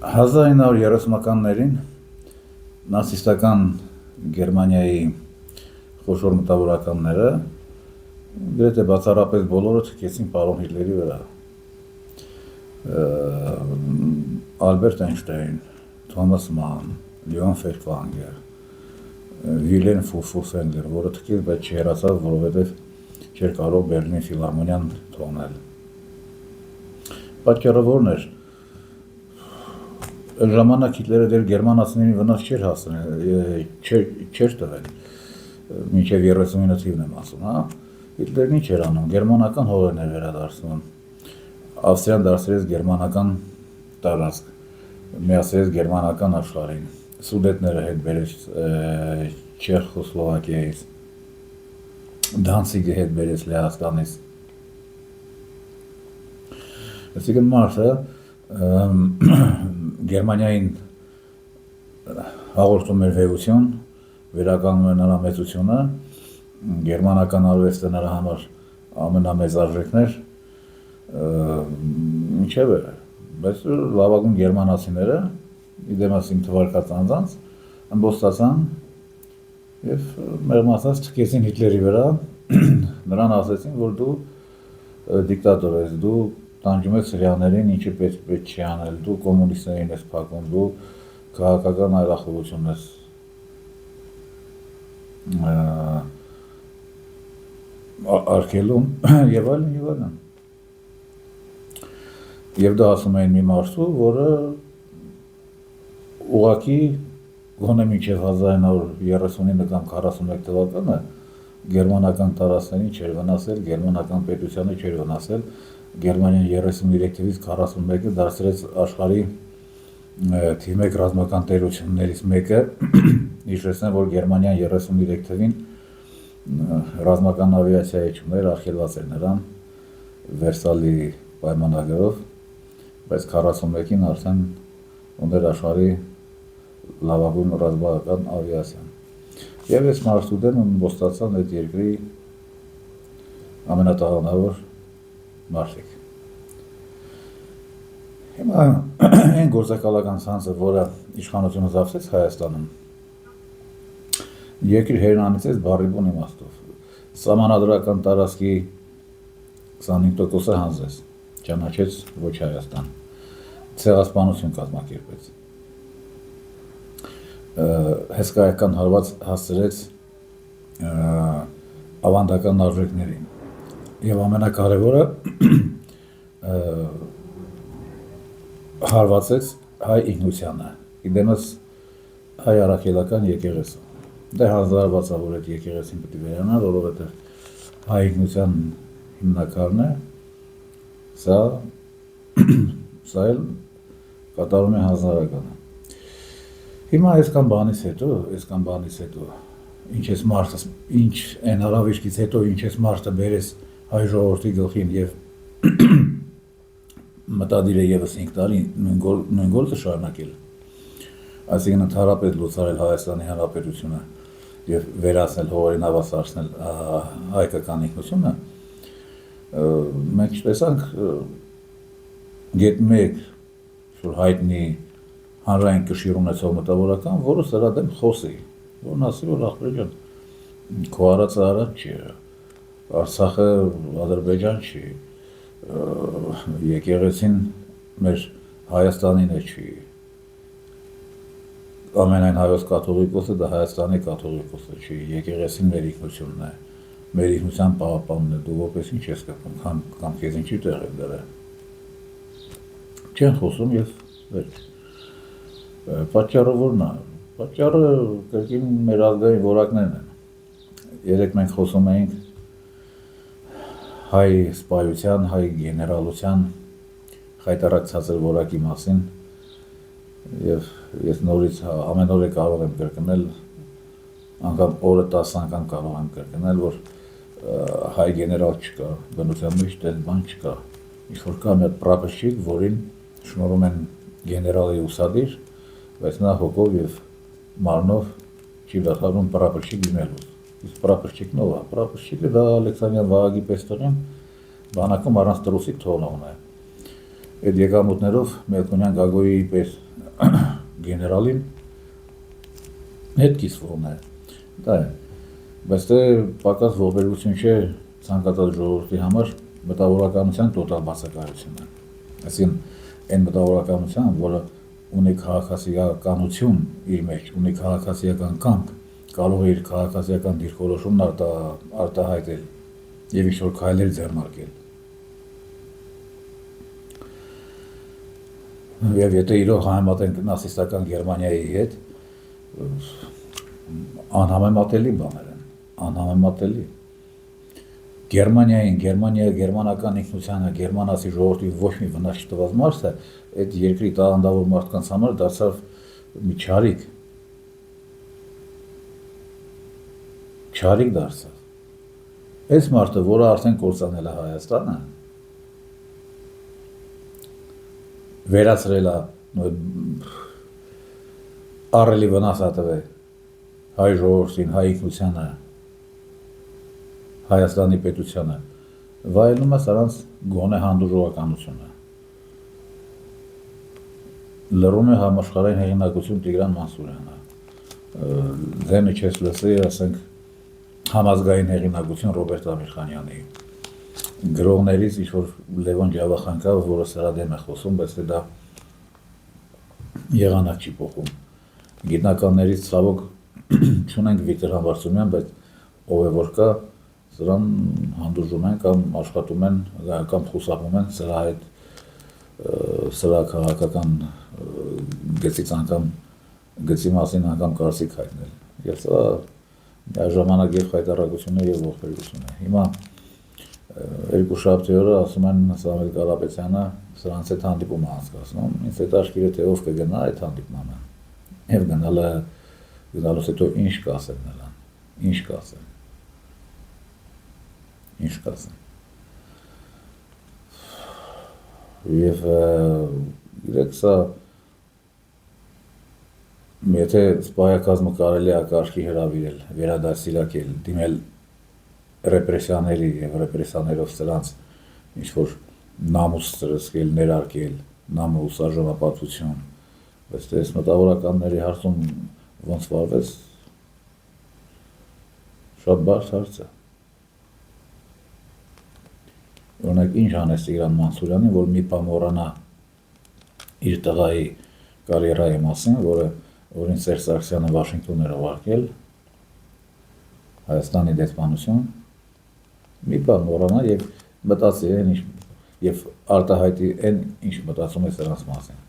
1930-ականներին նացիստական Գերմանիայի խոշոր մտավորականները գրեթե բացառապես բոլորը թքեցին պարոն Հիտլերի վրա։ Ալբերտ Էյնշտեյն, Թոմաս Ման, Լեոն Ֆերտվանգեր, Վիլեն Ֆուրսենգեր, որը թքեց, բայց չհեռացավ, որովհետև չէր կարող Բերլինի ֆիլհարմոնիան թողնել։ Պատճառը որն էր։ Այդ ժամանակ Հիտլերը դեռ գերմանացիներին վնաս չէր հասցնել, չէր տվել, մինչև 39 թիվն եմ ասում, հա։ Հիտլերն ինչ էր անում, գերմանական հողերն էր վերադարձնում, Ավստրիան դարձրեց գերմանական տարածք, միացրեց գերմանական աշխարհին, Սուդետները հետ բերեց Չեխոսլովակիայից, Դանցիգը հետ բերեց Լեհաստանից։ Այսինքն մարդը Գերմանիային հաղորդում էր վեհություն, վերականգնում էր նրա մեծությունը, գերմանական արվեստը նրա համար ամենամեծ արժեքն էր, ինչևէ, բայց լավագույն գերմանացիները, իդեմաս իմ թվարկած անձանց, ըմբոստացան և մեղմացած թքեցին Հիտլերի վրա, նրան ասեցին, որ դու դիկտատոր ես, դու տանջում ես հրեաներին, ինչը պետք չի անել, դու կոմունիստներին ես փակում, դու քաղաքական այլախոհություն ես արգելում եւ այլն։ Եվ դա ասում էին մի մարդու, որը ուղղակի գոնե մինչև 1939 կամ 41 թվականը գերմանական տարածքներին չէր վնասել, գերմանական պետությանը չէր վնասել, Գերմանիան 33 թվից 41-ը դարձրեց աշխարհի թիվ 1 ռազմական տերություններից մեկը, հիշեցնեմ, որ Գերմանիան 33 թվին ռազմական ավիացիայի չուներ, արգելված էր նրան Վերսալի պայմանագրով, բայց 41-ին արդեն ուներ աշխարհի լավագույն ռազմական ավիացիան։ Եվ այս մարդու դեմ ըմբոստացան այդ երկրի ամենատաղանդավոր մարդիկ։ Հիմա այն գործակալական ցանցը, որը իշխանությունը զավթեց Հայաստանում, երկիր հերնանիցեց բառի բուն իմաստով։ Սահմանադրական տարածքի 25%-ը հանձնեց, ճանաչեց ոչ Հայաստան, ցեղասպանություն կազմակերպեց, հսկայական հարված հասցրեց ավանդական արժեքներին եւ ամենակարևորը հարվածեց հայ ինքնությանը, իդեմս հայ առաքելական եկեղեցու։ Դե հանձնարարվածավոր այդ եկեղեցին պետք է վերանա, որովհետև հայ ինքնության հիմնակարն է, սա էլ կատարում է հանձնարարականը։ Հիմա այսքան բանից հետո, ինչ այն հարավիշկից հետո, ինչ ես մարդը բերես հայ ժողովրդի գլխին եւ մտադիր է եւս 5 տարի նույն գործը շարունակել, այսինքն ընդհանրապես լուծարել Հայաստանի Հանրապետությունը եւ վերացնել հողերին հավասարացնել հայկական ինքնությունը, մենք տեսանք գետ 1 որ հայտնի հանրային կշիռ ունեցող մտավորական, որը սրա դեմ խոսի, որն ասի, որ ախպեր ջան, քո արածը արած չի, Արցախը Ադրբեջան չի, եկեղեցին մեր Հայաստանին է չի, ամենայն հայոց կաթողիկոսը դա Հայաստանի կաթողիկոսը չի, եկեղեցին մեր ինքնությունն է, մեր ինքնության պահապանն է, դու որպես ինչ ես կպում, կամ քեզ ինչի տեղ է դրել։ Չեն խոսում եւ վերջ։ Պատճառը որն է։ Պատճառը կրկին մեր ազգային որակներն են։ Երեք մենք խոսում էինք հայ սպայության, հայ գեներալության խայտառակ ցածր որակի մասին եւ ես նորից ամեն օր կարող եմ կրկնել, անգամ օրը 10 անգամ կարող եմ կրկնել, որ հայ գեներալ չկա, բնության մեջ դեռ բան չկա։ Ինչ-որ կա մի պրապորշիկ, որին շնորհում են գեներալի ուսադիր, բայց նա հոգով եւ մարմնով չի վախարում պրապորշիկ լինելու։ Իսկ պրապորշիկն ով է։ Պրապորշիկը դա Ալեքսանդրյան Վահագի Պեստորյան բանակում առանց տրուսիկ թողնողն է։ Այդ եկամուտներով Մելքոնյան Գագոյի պես գեներալին հետ կիսվում է, դա է, բայց դե պակաս ողբերգություն չէ ցանկացած ժողովրդի համար մտավորականության տոտալ բացակայությունը, այսինքն այն մտավորականության, որը ունի քաղաքացիականություն իր մեջ, ունի քաղաքացիական կամք, կարող է իր քաղաքացիական դիրքորոշումն արտահայտել եւ ինչ-որ քայլեր ձեռնարկել։ Եվ եթե իրոք համեմատենք նացիստական Գերմանիայի հետ, անհամեմատելի բաներ են, անհամեմատելի։ Գերմանիայի գերմանական ինքնությանը, գերմանացի ժողովրդի ոչ մի վնաս չտված մարդը, այդ երկրի տաղանդավոր մարդկանց համար դարձավ մի չարիք։ Չարիք դարձավ։ Այս մարդը, որը արդեն կործանել է Հայաստանը, վերացրել է ահռելի վնաս հատվել հայ ժողովրդին, հայ ինքնությանը, Հայաստանի պետությանը, վայելում է սրանց գոնե հանդուրժողականությունը։ Լռում է համաշխարհային հեղինակություն Տիգրան Մանսուրյանը, դեմը չես լսի, ասենք, համազգային հեղինակություն Ռոբերտ Ամիրխանյանի, գրողներից ինչ-որ Լևոն Ջավախանկավ, որը սրա դեմ է խոսում, բայց դա եղանակ չի փոխում։ Գիտնականներից ցավոք չունենք Վիկտոր Համբարձումյան, բայց ով է որ կա, սրան հանդուրժում են կամ աշխատում են կամ խուսափում են սրա հետ սրա քաղաքական գծից անգամ գծի մասին անգամ կարծիք հայտնել։ Եվ սա ժամանակ եւ խայտարակություն է եւ ողբերգություն է։ Հիմա երկու շաբթի օրը ասում են Սամվել Կարապետյանը սրանց հետ հանդիպում է անցկացնում։ Ինձ հետաքրքիր է թե ով կգնա այդ հանդիպմանը։ Եվ գնալուց հետո ինչ կասեն նրան, ինչ կասեն։ Ինչ կասեն։ Եվ իրեք սա եթե սպայակազմը կարելի է կարգի հրավիրել, վերադասիրակել, դիմել ռեպրեսիաների եւ ռեպրեսիաներով սրանց ինչ-որ նամուս սրսկել, ներարկել, նամուս, արժանապատվություն, բայց այս մտավորականների հարցում ոնց վարվեց, շատ բարդ հարց է։ Օրինակ ինչ անես Տիգրան Մանսուրյանին, որ մի բան մոռանա իր տղայի կարիերայի մասին, որին Սերժ Սարգսյանը Վաշինգտոն էր ուղարկել, Հայաստանի դեսպանություն, մի բան մոռանա եւ մտածի այն ինչ եւ արտահայտի այն ինչ մտածում է սրանց մասին։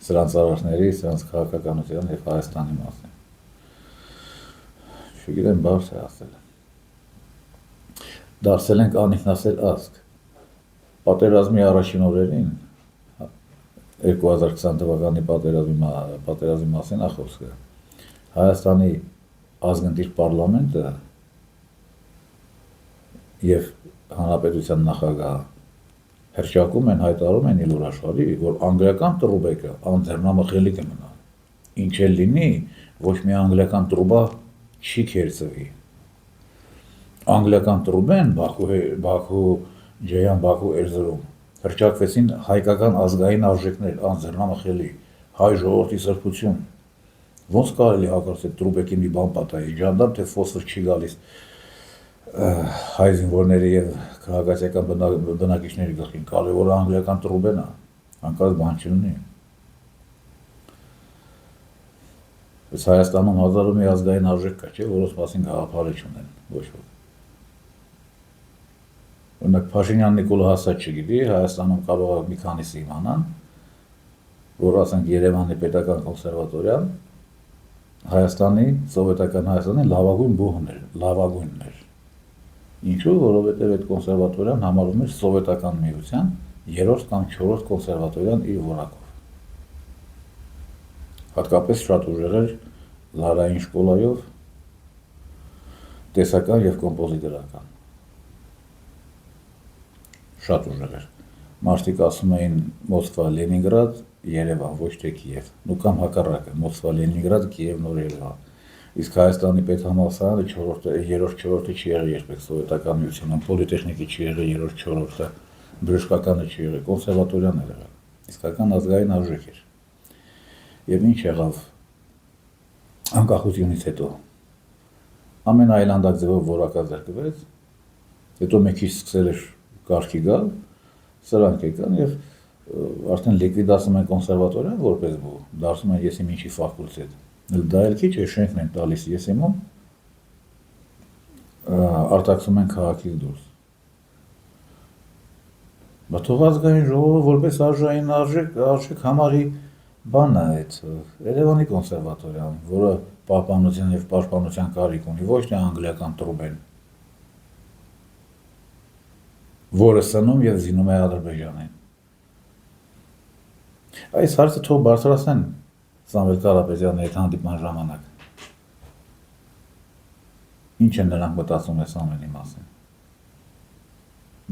Սրանց արարքների, սրանց քաղաքականության եւ Հայաստանի մասին։ Չգիտեմ բարձ է ասել։ Դարձել ենք անինքնասեր ազգ։ Պատերազմի առաջին օրերին 2020 թվականի պատերազմի մասին է խոսքը։ Հայաստանի ազգընտիր պարլամենտը եւ հանրապետության նախագահը հրճակում են, հայտարարում են ելուր աշխարհի, որ անգլիական տրուբեկը անձեռնամխելի կմնա։ Ինչ էլ լինի, ոչ մի անգլիական տրուբա չի քերծվի։ Անգլիական տրուբեն Բաքու, Ջեյան, Բաքու, Էրզրում հրճակվեցին հայկական ազգային արժեքներ, անձեռնամխելի, հայ ժողովրդի սրբություն։ Ոնց կարելի հակառակ տրուբեկի մի բան պատահի, ջանդամ թե ֆոսֆոր չի գալիս հայ զինվորների եւ քաղաքացիական բնակիչների գլխին, կարելի որ անգլիական տրուբեն է, հանկարծ բան չլինի։ Բայց Հայաստանում հազարով մի ազգային արժեք կա, չէ, որոնց մասին գաղափարը չունեն, ոչ ոք։ Օրինակ Փաշինյան Նիկոլը հասած չգիտի, Հայաստանում կարող է մի քանիսը իմանան, որ ասենք Երևանի պետական կոնսերվատորիան Հայաստանի, սովետական Հայաստանի լավագույն բուհն էր, լավագույնն էր։ Ինչու, որովհետև այդ կոնսերվատորիան համարվում էր սովետական միության 3-րդ կամ 4-րդ կոնսերվատորիան իր որակով։ Հատկապես շատ ուժեղ էր Լարային շկոլայով տեսական եւ կոմպոզիտորական։ Շատ ուժեղ էր։ Մարդիկ ասում էին Մոսկվա, Լենինգրադ, Երևան, ոչ թե Կիև։ Նու կամ հակառակը, Մոսկվա, Լենինգրադ, Կիև, նոր Երևան։ Իսկ Հայաստանի պետհամալսարանը 3-4-ը չի եղել երբեք սովետական միությունում, պոլիտեխնիկի չի եղել 3-4-ը, բժշկականը չի եղել, կոնսերվատորիան էր եղել։ Իսկական ազգային արժեք էր։ Եվ ինչ եղավ անկախությունից հետո։ Ամենաայլանդակ ձևով որակա ձեռքբերեց, հետո մեկ քիչ սկսել էր կարգի գալ, սրանք եկան եւ արդեն լիկվիդացում են կոնսերվատորիան որպես բու, դարձում են եսիմ ինչի ֆակուլտետ։ Դա էլ քիչ է, շենքն են տալիս եսիմում, արտաքսում են քաղաքից դուրս։ Բա թող ազգային ժողովը որպես արժային արժեք համարի բանն է այդ Երևանի կոնսերվատորիան, որը պահպանության եւ պաշտպանության կարիք ունի, ոչ թե անգլիական տրուբեն, որը սնում եւ զինում է Ադրբեջանին։ Այս հարցը թող բարձրացնեն Սամվել Կարապետյանի հետ հանդիպման ժամանակ։ Ինչ են նրանք մտածում այս ամենի մասին։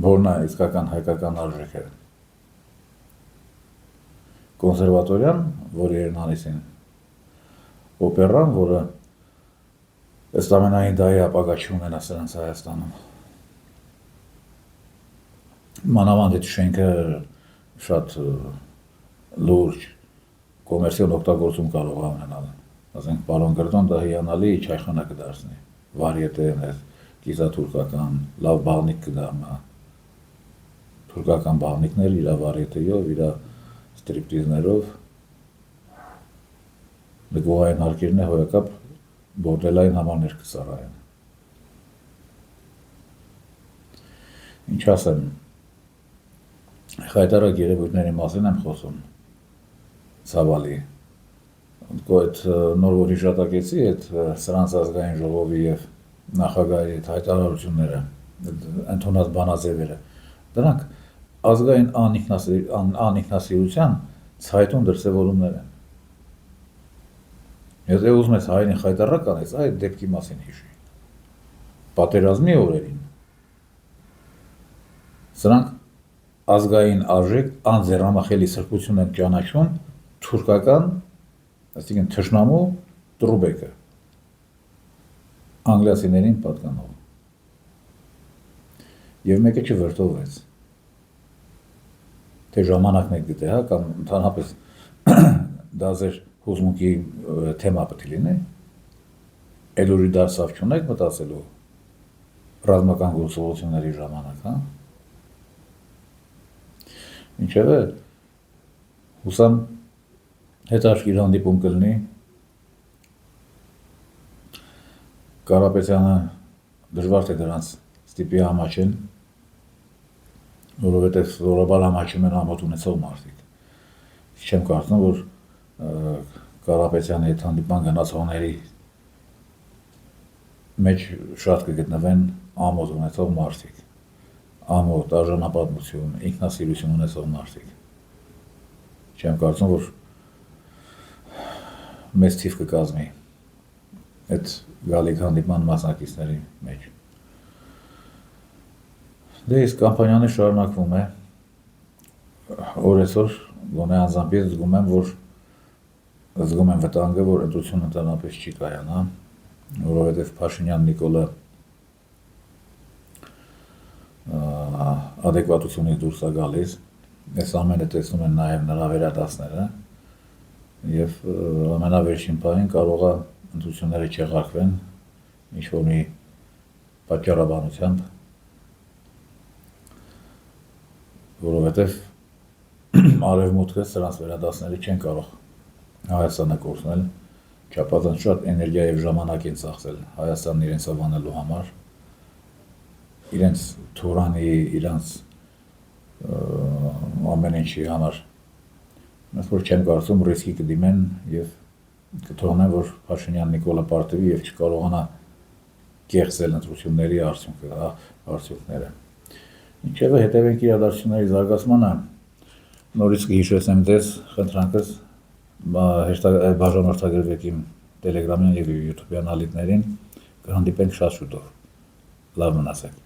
Որն է իսկական հայկական արժեքը։ Կոնսերվատորիան, որը Երնանիսին, օպերան, որը ըստ ամենայն դա է ապագա չունենա սրանց Հայաստանում։ Մանավանդ այդ շենքը շատ լուրջ կոմերցիոն օգտագործում կարող է ունենալ։ Ասենք պարոն Գրդոն դա հիանալի չայխանա կդարձնի, վարիետեն է, կիզաթուրքական, լավ բաղնիկ կդառնա, թուրքական բաղնիկներ իր վարիետեով, իր ստրիպտիզներով, նկողային հարկերն է հոյակապ բորդելային համարներ կսարայեն։ Ինչ ասեմ, խայտարակ երևույթների մասին եմ խոսում, ցավալի, այդ նոր որ հիշատակեցի, այդ սրանց ազգային ժողովի եւ նախագահի այդ հայտարարությունները, ընդունած բանաձևերը, դրանք ազգային անինքնասիրության ցայտուն դրսևորումներ են։ Եթե ուզում ես հայերին խայտարակ անես, այդ դեպքի մասին հիշի։ Պատերազմի օրերին սրանք ազգային արժեք անձեռնամխելի սրբություն են ճանաչում թուրքական, այսինքն թշնամու տրուբեկը, անգլիացիներին պատկանող։ Եվ մեկը չվրդովվեց, թե ժամանակն եք գտե, կամ ընդհանրապես դա ձեր հուզմունքի թեմա պետք է լինի, այդ ուրի դարձավ չունեք մտածելու ռազմական գործողությունների ժամանակ, հա։ Ինչևէ, հուսամ հետաքրքիր հանդիպում կլինի, Կարապետյանը դժվար թե դրանց ստիպի համաչեն, որովհետև զորաբար համաչում են ամոթ ունեցող մարդիկ։ Չեմ կարծում, որ Կարապետյանի հետ հանդիպման գնացողների մեջ շատ կգտնվեն ամոթ ունեցող մարդիկ, ամոթ, արժանապատվություն, ինքնասիրություն ունեցող մարդիկ։ Չեմ կարծում, որ մեծ թիվ կկազմի այդ գալիք հանդիպման մասնակիցների մեջ։ Դե իսկ կամպանիան շարունակվում է, օրեցօր գոնե անձամբ ես զգում եմ վտանգը, որ ընտրությունը ընդհանրապես չի կայանա, որովհետև Փաշինյան Նիկոլը ադեկվատությունից դուրս է գալիս, այս ամենը տեսնում են նաև նրա վերադասները, եւ ամենավերջին պահին կարող է ընտրությունները չեղարկվեն ինչ-որ մի պատճառաբանությամբ, որովհետև արևմուտքը սրանց վերադասները չեն կարող Հայաստանը կորցնել, չափազանց շատ էներգիա եւ ժամանակ են ծախսել Հայաստանն իրենց ավանելու համար, իրենց թուրանի, իրենց ամեն ինչի համար, որ չեմ կարծում ռիսկի կդիմեն եւ կթողնեն, որ Փաշինյան Նիկոլը պարտվի եւ չկարողանա կեղծել ընտրությունների արդյունքները։ Ինչևէ, հետևենք իրադարձությունների զարգացմանը, նորից կհիշեցնեմ ձեզ, խնդրանքս բաժանորդագրվեք իմ Տելեգրամյան եւ յութուբյան ալիքներին, կհանդիպենք շատ շուտով։ Լավ մնացեք։